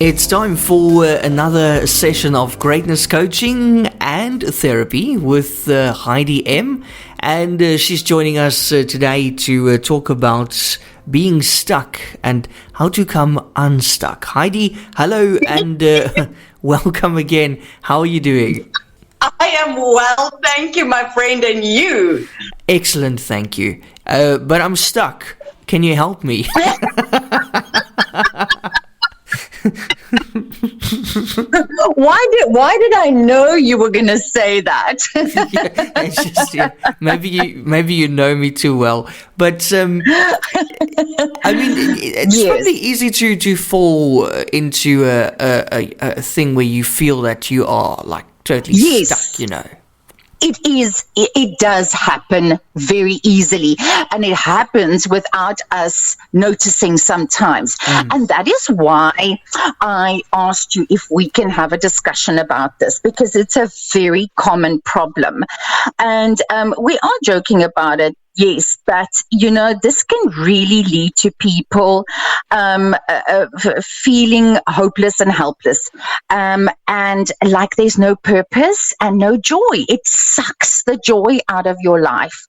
It's time for another session of greatness coaching and therapy with Heidi M. And she's joining us today to talk about being stuck and how to come unstuck. Heidi, hello and welcome again. How are you doing? I am well, thank you, my friend, and you? Excellent, thank you. But I'm stuck. Can you help me? Why did I know you were going to say that? It's just, maybe you know me too well, but I mean, it's probably easy to fall into a thing where you feel that you are like totally stuck, you know. It does happen very easily, and it happens without us noticing sometimes. And that is why I asked you if we can have a discussion about this, because it's a very common problem. And we are joking about it. Yes, but, you know, this can really lead to people feeling hopeless and helpless and like there's no purpose and no joy. It sucks the joy out of your life.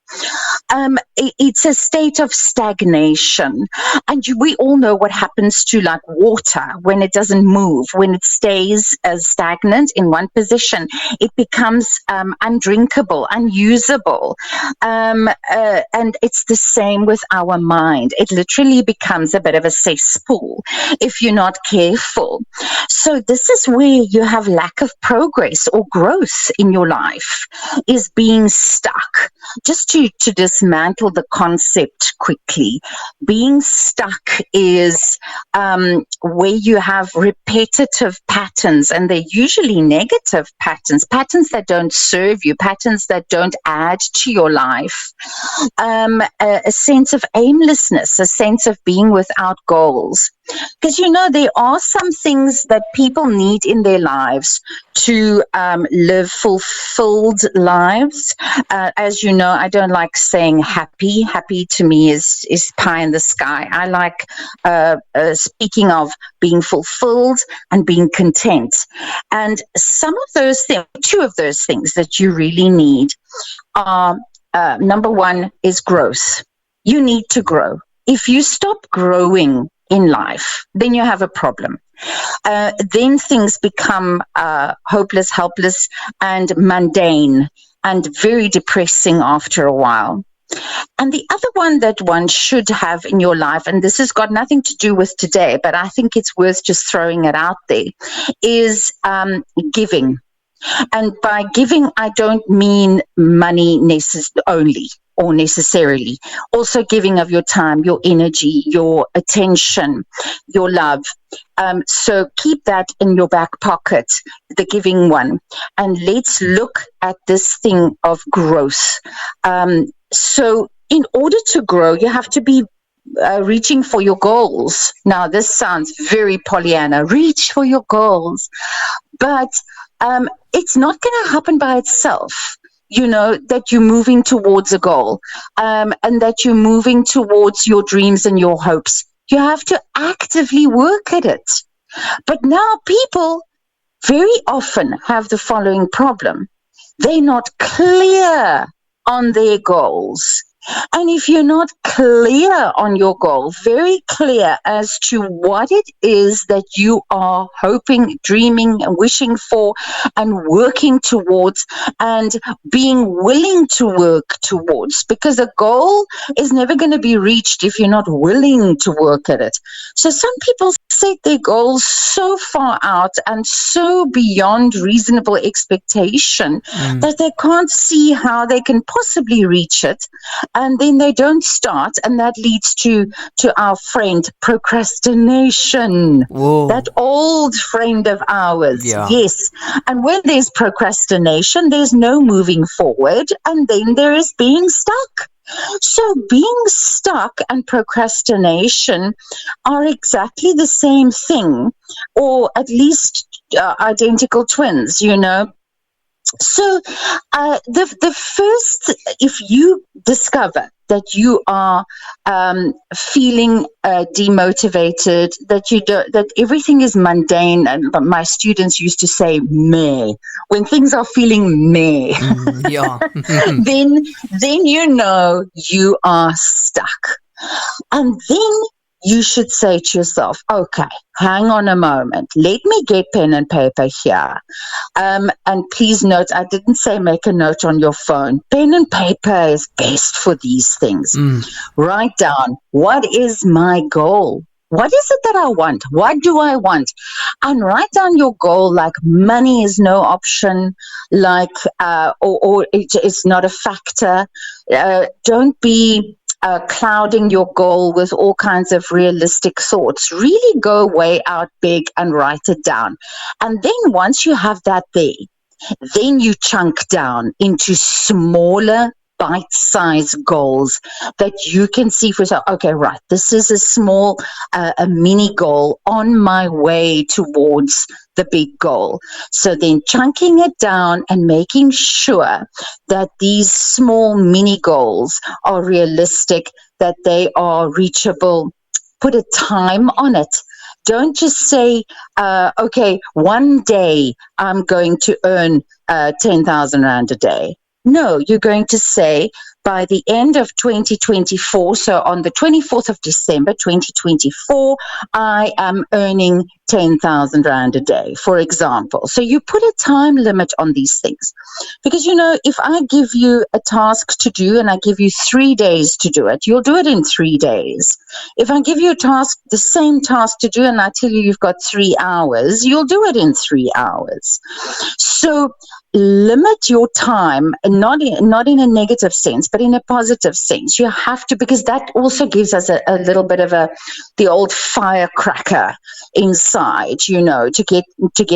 It's a state of stagnation. And we all know what happens to like water when it doesn't move, when it stays stagnant in one position. It becomes undrinkable, unusable. And it's the same with our mind. It literally becomes a bit of a cesspool if you're not careful. So this is where you have lack of progress or growth in your life, is being stuck. Just to dismantle the concept quickly, being stuck is where you have repetitive patterns, and they're usually negative patterns that don't serve you, patterns that don't add to your life. A sense of aimlessness, a sense of being without goals. Because, you know, there are some things that people need in their lives to live fulfilled lives. As you know, I don't like saying happy. Happy to me is pie in the sky. I like speaking of being fulfilled and being content. And some of those things, two of those things that you really need are number one is growth. You need to grow. If you stop growing in life, then you have a problem. Then things become hopeless, helpless, and mundane, and very depressing after a while. And the other one that one should have in your life, and this has got nothing to do with today, but I think it's worth just throwing it out there, is giving. And by giving, I don't mean money only or necessarily. Also giving of your time, your energy, your attention, your love. So keep that in your back pocket, the giving one. And let's look at this thing of growth. So in order to grow, you have to be reaching for your goals. Now, this sounds very Pollyanna, reach for your goals. But it's not going to happen by itself, you know, that you're moving towards a goal and that you're moving towards your dreams and your hopes. You have to actively work at it. But now people very often have the following problem. They're not clear on their goals. And if you're not clear on your goal, very clear as to what it is that you are hoping, dreaming, and wishing for, and working towards, and being willing to work towards, because a goal is never going to be reached if you're not willing to work at it. So some people set their goals so far out and so beyond reasonable expectation that they can't see how they can possibly reach it. And then they don't start, and that leads to our friend procrastination. Whoa. That old friend of ours. Yeah. Yes. And when there's procrastination, there's no moving forward, and then there is being stuck. So being stuck and procrastination are exactly the same thing, or at least identical twins, you know. So the first, if you discover that you are feeling demotivated, that everything is mundane, and my students used to say meh. When things are feeling meh, Yeah. then you know you are stuck. And then you should say to yourself, okay, hang on a moment. Let me get pen and paper here. And please note, I didn't say make a note on your phone. Pen and paper is best for these things. Write down, what is my goal? What is it that I want? What do I want? And write down your goal, like money is no option, like, or it's not a factor. Don't be clouding your goal with all kinds of realistic thoughts. Really go way out big and write it down. And then once you have that there, then you chunk down into smaller bite-sized goals that you can see for yourself. Okay, right, this is a small, a mini goal on my way towards the big goal. So then chunking it down and making sure that these small mini goals are realistic, that they are reachable. Put a time on it. Don't just say, okay, one day I'm going to earn 10,000 Rand a day. No, you're going to say by the end of 2024, so on the 24th of December 2024, I am earning 10,000 Rand a day, for example. So you put a time limit on these things. Because, you know, if I give you a task to do and I give you 3 days to do it, you'll do it in 3 days. If I give you a task, the same task to do, and I tell you you've got 3 hours, you'll do it in 3 hours. So limit your time, not in a negative sense, but in a positive sense. You have to, because that also gives us a little bit of the old firecracker inside, you know, to get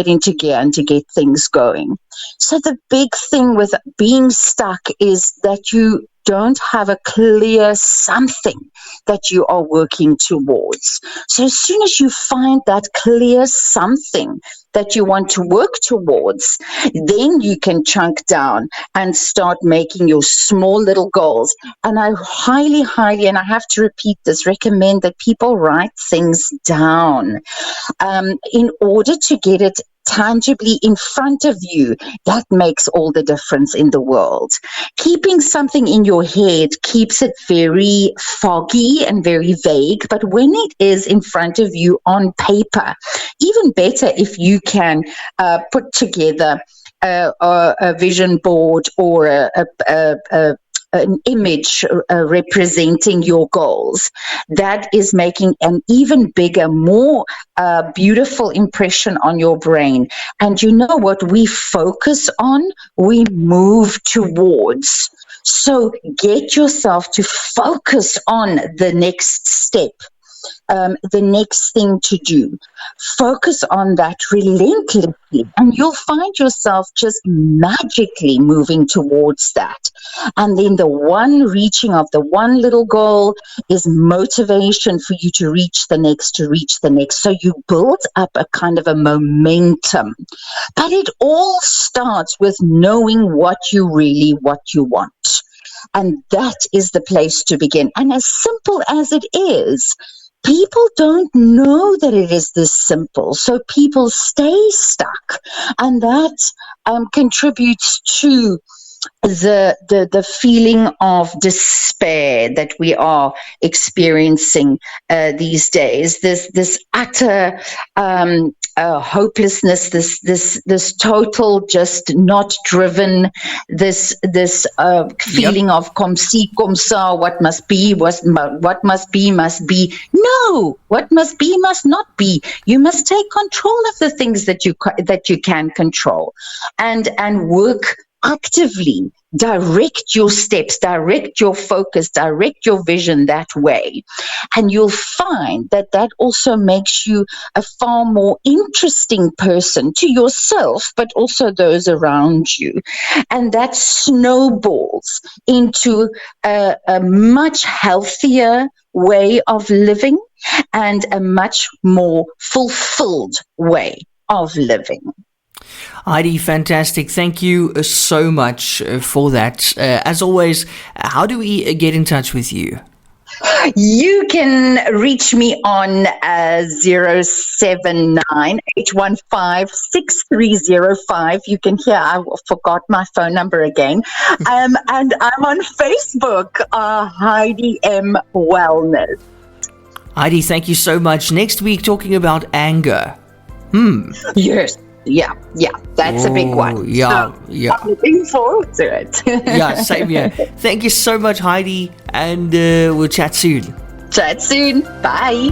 into gear and to get things going. So the big thing with being stuck is that you don't have a clear something that you are working towards. So as soon as you find that clear something that you want to work towards, then you can chunk down and start making your small little goals. And I highly, and I have to repeat this, recommend that people write things down in order to get it tangibly in front of you. That makes all the difference in the world. Keeping something in your head keeps it very foggy and very vague, but when it is in front of you on paper, even better if you can put together a vision board or an image representing your goals. That is making an even bigger, more beautiful impression on your brain. And you know what we focus on, we move towards. So get yourself to focus on the next step. The next thing to do. Focus on that relentlessly, and you'll find yourself just magically moving towards that. And then the one reaching of the one little goal is motivation for you to reach the next, So you build up a kind of a momentum. But it all starts with knowing what you want. And that is the place to begin. And as simple as it is, people don't know that it is this simple, so people stay stuck, and that contributes to the feeling of despair that we are experiencing these days. This utter hopelessness, this total just not driven, this feeling of comme ci, comme ça, what must be must be. No, what must be must not be. You must take control of the things that you can control, and work actively. Direct your steps, direct your focus, direct your vision that way. And you'll find that also makes you a far more interesting person to yourself, but also those around you. And that snowballs into a much healthier way of living and a much more fulfilled way of living. Heidi, fantastic. Thank you so much for that. As always, how do we get in touch with you? You can reach me on 079-815-6305. You can hear I forgot my phone number again. And I'm on Facebook, Heidi M. Wellness. Heidi, thank you so much. Next week, talking about anger. Yes. Yeah, that's a big one. Yeah. I'm looking forward to it. Yeah, same here. Thank you so much, Heidi, and we'll chat soon. Chat soon. Bye.